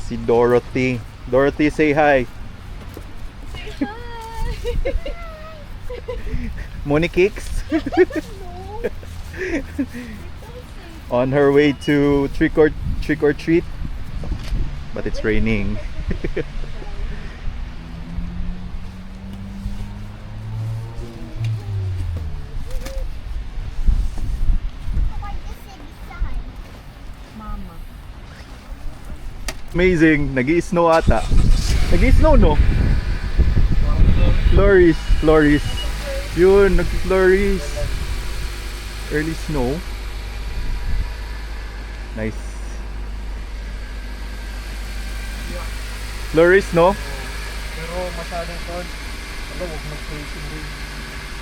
Si Dorothy. Dorothy, say hi. Say hi. Monikix. No. On her way to trick or treat, but it's raining. Mama. Amazing, nag-i-snow ata. Nag-i-snow, no? Flurries, flurries. Yun, nag-flurries. Early snow. Nice. Flurries, no? Pero masyadong kon. Ano, huwag mag-facing rin.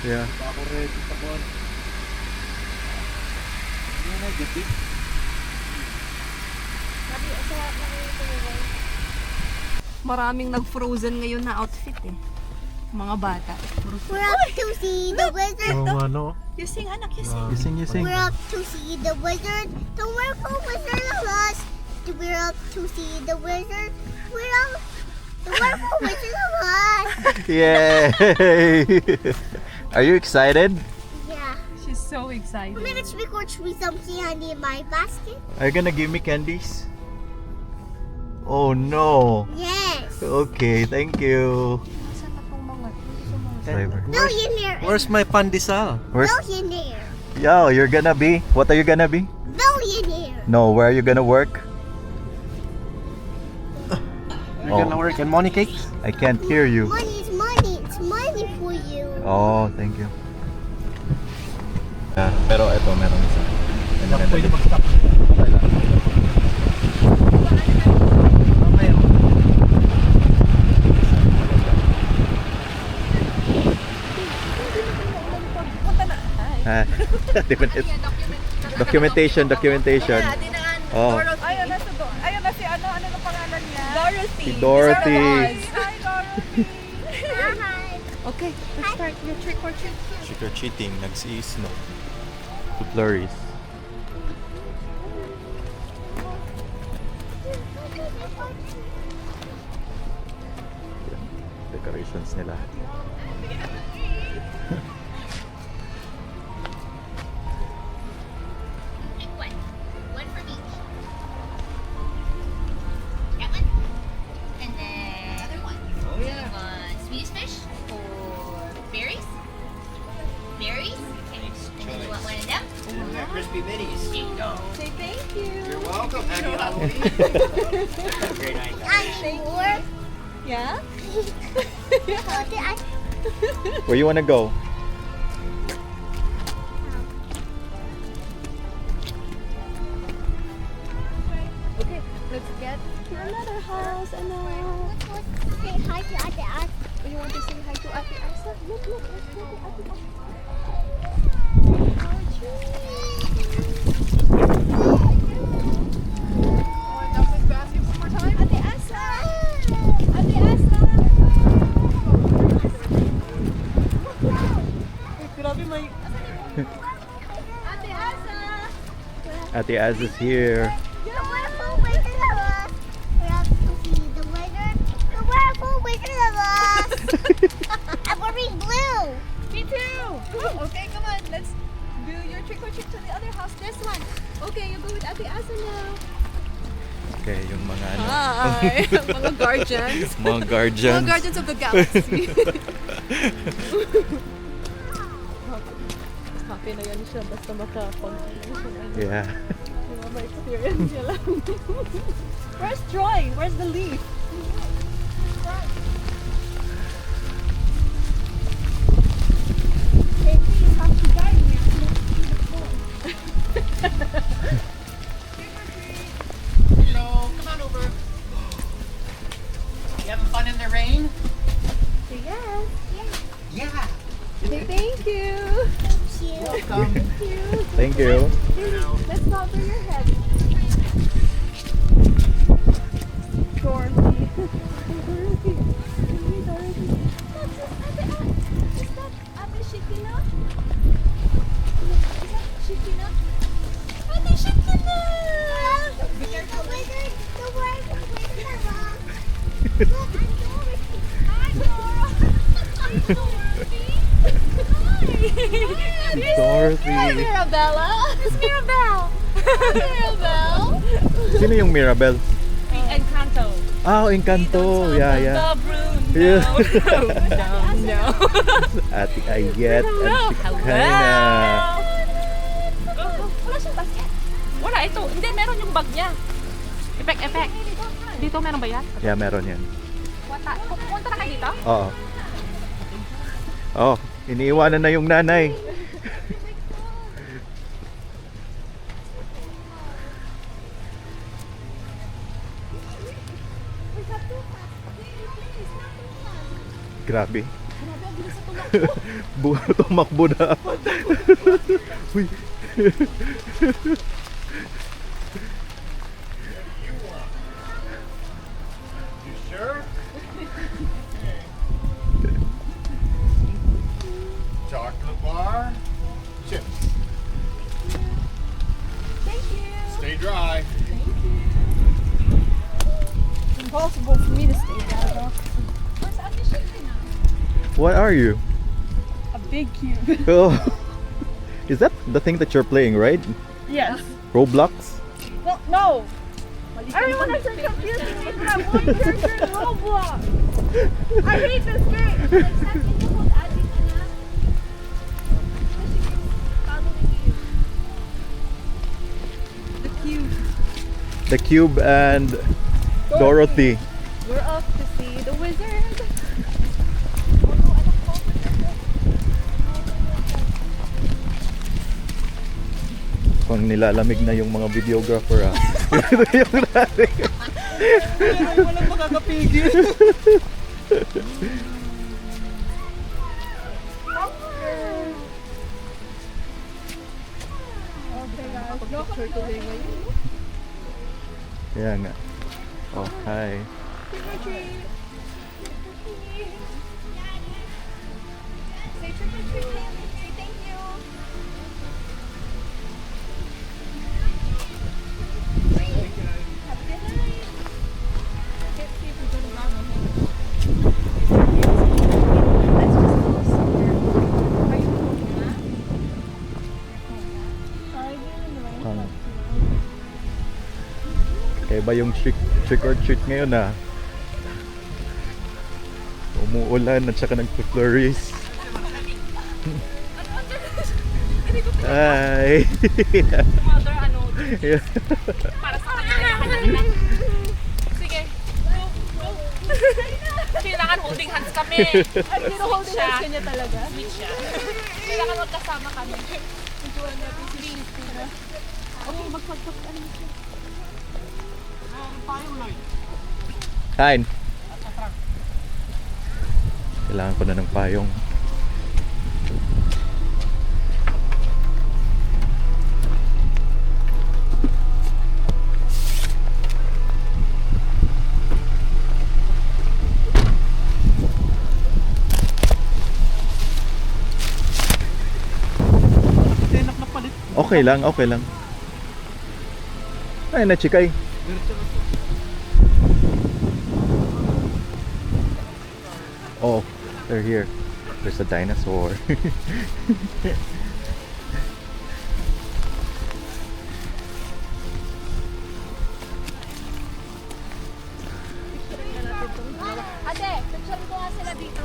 Yeah. Ako ready sa kon. Hindi na, gabi. Maraming nag-frozen ngayon na outfit eh. Mga bata. We're up to see the wizard. Oo, ano? You sing, anak, you sing. You sing, you sing. We're up to see the wizard. The wonderful Wizard of Oz. We're up to see the wizard. We're up the wonderful Wizard of Oz. Yay! Are you excited? Yeah. She's so excited. I'm gonna trick or treat some candy in my basket. Are you gonna give me candies? Oh no. Yes. Okay, thank you. Saan na pong mga? Driver. Millionaire. Where's my pandesal? Where's Millionaire. Yo, you're gonna be? What are you gonna be? Millionaire. No, where are you gonna work? You're gonna work in money cakes? I can't hear you. Money is money. It's money for you. Oh, thank you. Pero eto, meron isa. Baka pwede mag-stop. Punta na. Hi. Documentation. Oh, Ayun na, ayun na si ano na pangalan niya? Dorothy. Si Dorothy. Hi, Dorothy. Hi. Okay, let's start your trick or treat. trick or treating, nag-snow. To flurries. Decorations nila. One from each. That one. And then another one. Oh yeah. Swedish fish or berries. Berries. Okay. And then you want one of them? Crispy minis. Here you go. Say thank you. You're welcome. Happy Halloween. Great night. I need more. Yeah? Where you wanna go? Okay, let's get to another house. Ano? Say hi to Ate Ate. You want to say hi to Ate Asa? Look, let's go to Ate Asa. Ate Asa! Ate Asa! Grabe may... Ate Asa! Ate Az is here. The wonderful Wizard of Oz. We're up to see the wizard. The wonderful Wizard of Oz. I'm wearing blue. Me too! Oh, okay, come on. Let's do your trick or treat to the other house. This one. Okay, you go with Ate Asa now. Okay, yung mga ano. Hi! Mga guardians. Mga guardians. Mga guardians of the galaxy. Happy na yan siya basta maka-continue siya. Yeah. Yung mga experience niya lang. Where's Troy? Where's the leaf? Hello, come on over. You having fun in the rain? Say yes. Yeah. Say thank you. Welcome. Thank you. Thank you. Let's cover your head. Dorothy. Dorothy. Hey, Dorothy. Is that Ate Shikina? Is that Shikina? Ate Shikina! The wizard. The wonderful Wizard of 3. Mirabella. It's Mirabelle. Mirabelle. Sino yung Mirabel? Encanto. Ah, Encanto. Yeah, yeah. Bruno. Yeah. No. Ate Ayet and Chicana. Wala siyang basket. Wala, ito. Hindi, meron yung bag niya. Effect. Dito, meron ba yan? Yeah, meron yan. Pupunta na kayo dito? Oo. Oh, iniiwanan na yung nanay. Grabe. Tumakbo na. Uy. You sure? Chocolate bar. Chips. Thank you. Stay dry. It's impossible for me to stay down. Where's Ate Shikina? What are you? A big cube. Oh. Is that the thing that you're playing, right? Yes. Roblox? Well, no. Everyone is so confusing me for that one character in Roblox. I hate this game. The cube. The Cube and Dorothy. We're off to see the wizard. Pang nilalamig na yung mga videographer ah. Ito yung nanay. Ay, walang makakapigil. Okay guys, picture tuloy ngayon. Kaya nga. Oh, hi. Trick or treat. Say trick or treat. Say thank you. Have a good night. Let's see if we go to Bravo. Let's just go somewhere. Are you home na? Sorry, Ano? Kaya ba yung trick or treat ngayon ah? Umuulan at saka nagpa-flurries. Hi! Mother, ano, Yeah. para sa kanya. Sige. Go. Kailangan holding hands kami. Ay, dito holding hands kanya talaga. Sweet siya. Kailangan magkasama kami. Enjoy natin si Christina. Okay, ano siya. Kain! Kailangan ko na ng payong. Okay lang, okay lang. Ay, nachikay. Oh, they're here. There's a dinosaur. Ate, picture ko nga sila dito.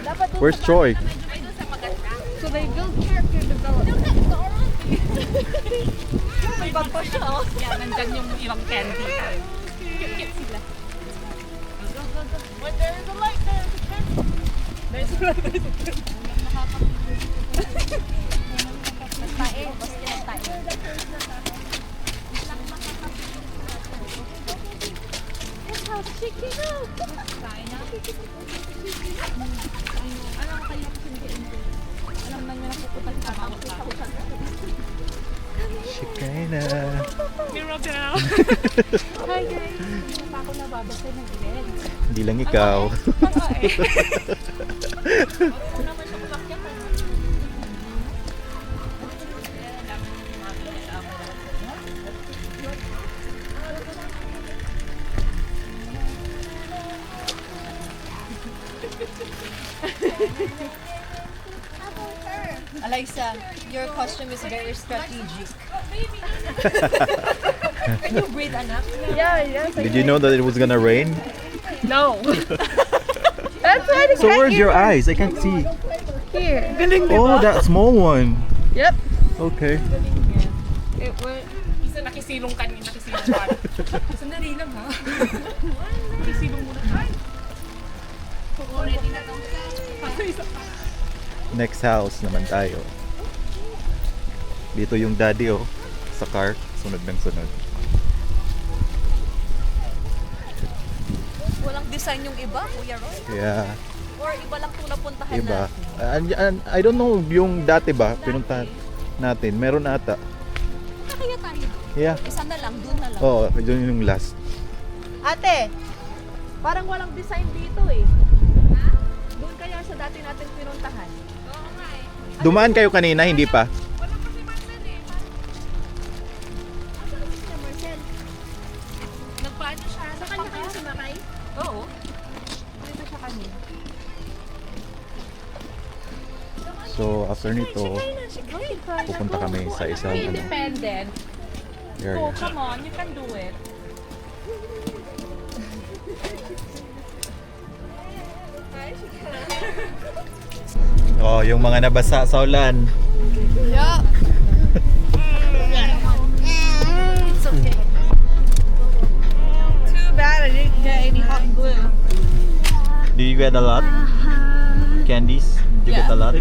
Dapat dun Where's sa Troy? So they build character development. May bag pa siya, oh. Yan, nandyan yung ibang candy. Cute sila. When there is a light, there is a chance. There's a light, there's a chance. Nagtae, basta nagtae. That's how chicken is. Kain na. Alam ko kayo kasi alam na nyo napupunta sa mga Chikay na. Mirabelle. Hi guys! Hindi pa ako nababasa ng event. Hindi lang ikaw. Ako naman siya kumakya ko. Eliza, your costume is very strategic. Can you breathe, anak? Yeah, yes. Did you know that it was gonna rain? No. That's why the So where's your eyes? I can't see. here. Oh, that small one. Yep. Okay. It went. Isa nakisilong kanina, nakisilong pa. Sandali lang ha. Nakisilong muna tayo. Next house naman tayo. Dito yung daddy oh. Sa car. Sunod ng sunod. Walang design yung iba, Kuya Roy? Yeah. Or iba lang itong napuntahan Iba. natin? I don't know yung dati ba pinunta natin. Meron ata. Punta kaya tayo? Yeah. Isa na lang, dun na lang. Oh, yun yung last. Ate, parang walang design dito eh. Doon kaya sa dati natin pinuntahan. Dumaan kayo kanina, hindi pa? Nagpaano siya? Sa kanya kayo sumakay? Oo. Dito siya kanina. So, after nito, pupunta kami sa isang ano, Independent. area. Oh, come on. You can do it. Oh, yung mga nabasa sa ulan. Yeah. It's okay. Too bad I didn't get any hot glue. Do you get a lot? Candies? Do you get a lot?